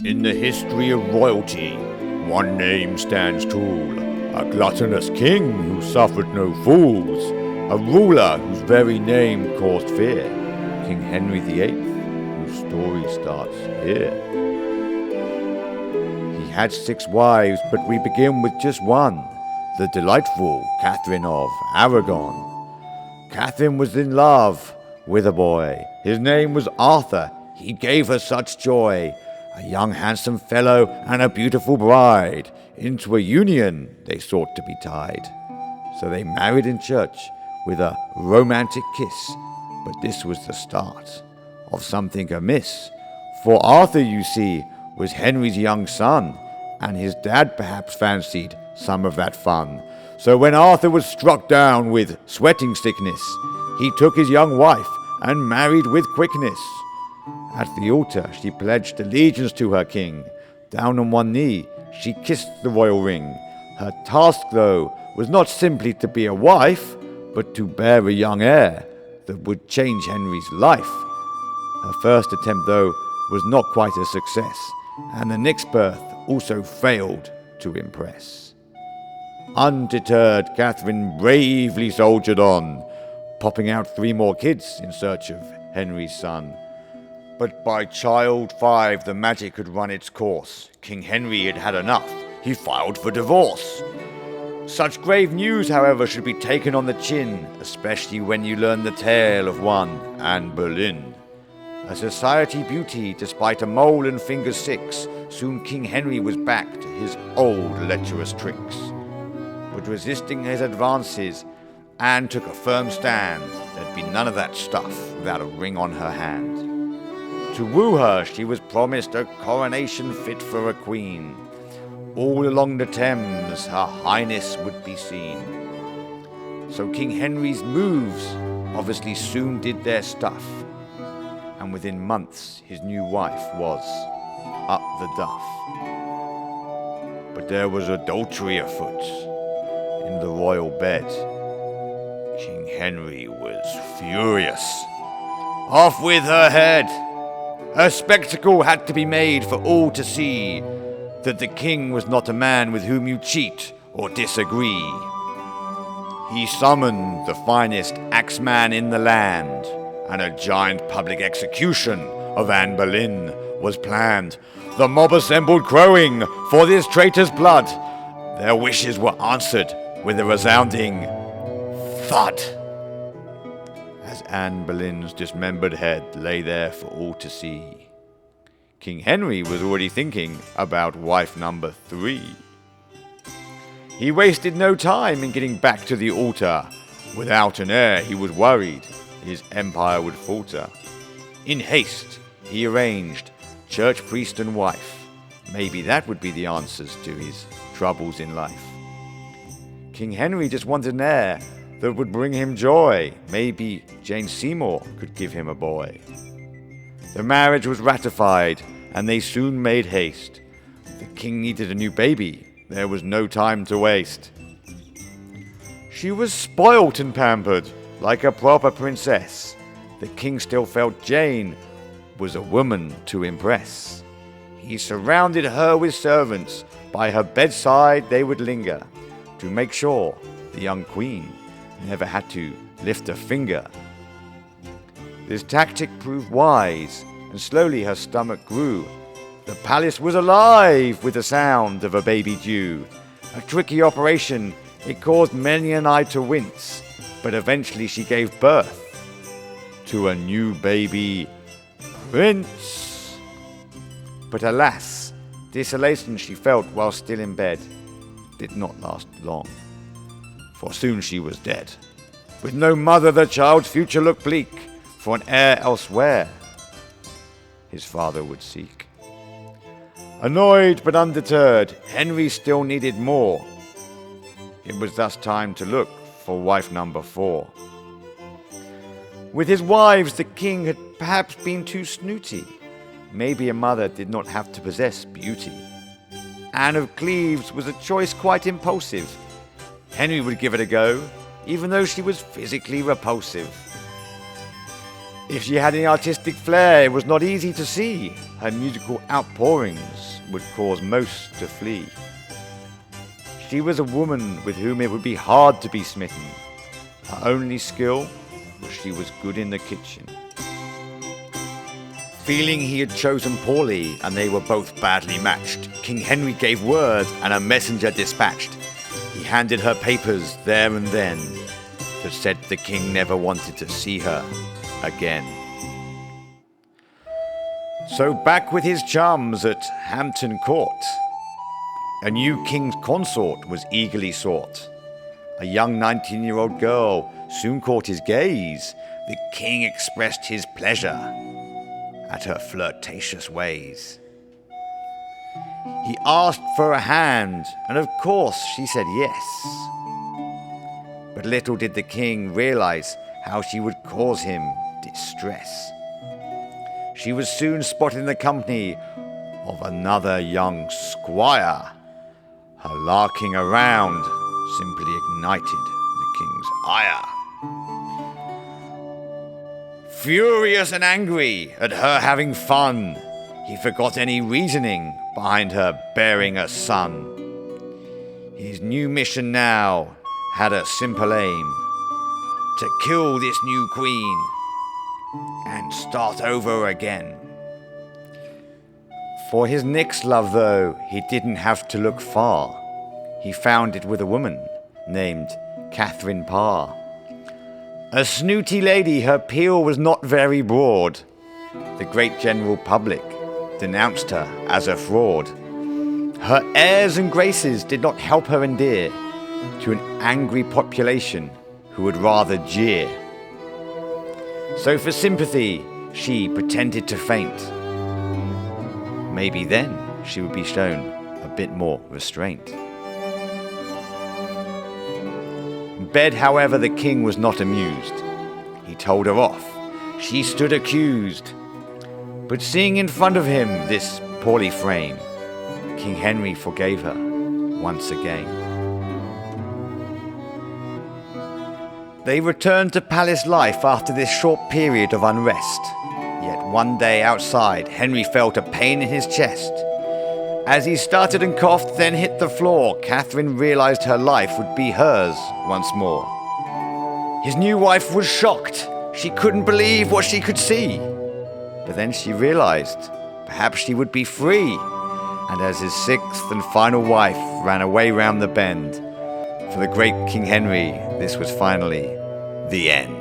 In the history of royalty, one name stands tall. A gluttonous king who suffered no fools. A ruler whose very name caused fear. King Henry VIII, whose story starts here. He had 6 wives, but we begin with just one. The delightful Catherine of Aragon. Catherine was in love with a boy. His name was Arthur. He gave her such joy. A young handsome fellow and a beautiful bride. Into a union they sought to be tied. So they married in church with a romantic kiss. But this was the start of something amiss. For Arthur, you see, was Henry's young son, and his dad perhaps fancied some of that fun. So when Arthur was struck down with sweating sickness, he took his young wife and married with quickness. At the altar she pledged allegiance to her king. Down on one knee she kissed the royal ring. Her task, though, was not simply to be a wife, but to bear a young heir that would change Henry's life. Her first attempt, though, was not quite a success, and the next birth also failed to impress. Undeterred, Catherine bravely soldiered on, popping out 3 more kids in search of Henry's son. But by child 5 the magic had run its course. King Henry had had enough. He filed for divorce. Such grave news, however, should be taken on the chin, especially when you learn the tale of one Anne Boleyn. A society beauty, despite a mole and fingers 6, soon King Henry was back to his old lecherous tricks. But resisting his advances, Anne took a firm stand. There'd be none of that stuff without a ring on her hand. To woo her, she was promised a coronation fit for a queen. All along the Thames, her highness would be seen. So King Henry's moves obviously soon did their stuff, and within months his new wife was up the duff. But there was adultery afoot in the royal bed. King Henry was furious. Off with her head! A spectacle had to be made for all to see, that the king was not a man with whom you cheat or disagree. He summoned the finest axeman in the land, and a giant public execution of Anne Boleyn was planned. The mob assembled crowing for this traitor's blood. Their wishes were answered with a resounding thud, as Anne Boleyn's dismembered head lay there for all to see. King Henry was already thinking about wife number 3. He wasted no time in getting back to the altar. Without an heir, he was worried his empire would falter. In haste, he arranged church priest and wife. Maybe that would be the answers to his troubles in life. King Henry just wanted an heir that would bring him joy. Maybe Jane Seymour could give him a boy. The marriage was ratified, and they soon made haste. The king needed a new baby. There was no time to waste. She was spoilt and pampered, like a proper princess. The king still felt Jane was a woman to impress. He surrounded her with servants. By her bedside they would linger, to make sure the young queen never had to lift a finger. This tactic proved wise, and slowly her stomach grew. The palace was alive with the sound of a baby due. A tricky operation, it caused many an eye to wince, but eventually she gave birth to a new baby prince. But alas, desolation she felt while still in bed did not last long, for soon she was dead. With no mother, the child's future looked bleak. For an heir elsewhere his father would seek. Annoyed but undeterred, Henry still needed more. It was thus time to look for wife number 4. With his wives, the king had perhaps been too snooty. Maybe a mother did not have to possess beauty. Anne of Cleves was a choice quite impulsive. Henry would give it a go, even though she was physically repulsive. If she had any artistic flair, it was not easy to see. Her musical outpourings would cause most to flee. She was a woman with whom it would be hard to be smitten. Her only skill was she was good in the kitchen. Feeling he had chosen poorly and they were both badly matched, King Henry gave word and a messenger dispatched. He handed her papers there and then, but said the king never wanted to see her again. So back with his chums at Hampton Court, a new king's consort was eagerly sought. A young 19-year-old girl soon caught his gaze. The king expressed his pleasure at her flirtatious ways. He asked for a hand, and of course she said yes. But little did the king realize how she would cause him distress. She was soon spotted in the company of another young squire. Her larking around simply ignited the king's ire. Furious and angry at her having fun, he forgot any reasoning behind her bearing a son. His new mission now had a simple aim: to kill this new queen and start over again. For his next love, though, he didn't have to look far. He found it with a woman named Catherine Parr. A snooty lady, her peel was not very broad. The great general public denounced her as a fraud. Her airs and graces did not help her endear to an angry population who would rather jeer. So for sympathy, she pretended to faint. Maybe then she would be shown a bit more restraint. In bed, however, the king was not amused. He told her off. She stood accused. But seeing in front of him this poorly frame, King Henry forgave her once again. They returned to palace life after this short period of unrest. Yet one day outside, Henry felt a pain in his chest. As he started and coughed, then hit the floor, Catherine realized her life would be hers once more. His new wife was shocked. She couldn't believe what she could see. But then she realized perhaps she would be free. And as his sixth and final wife ran away round the bend, for the great King Henry, this was finally the end.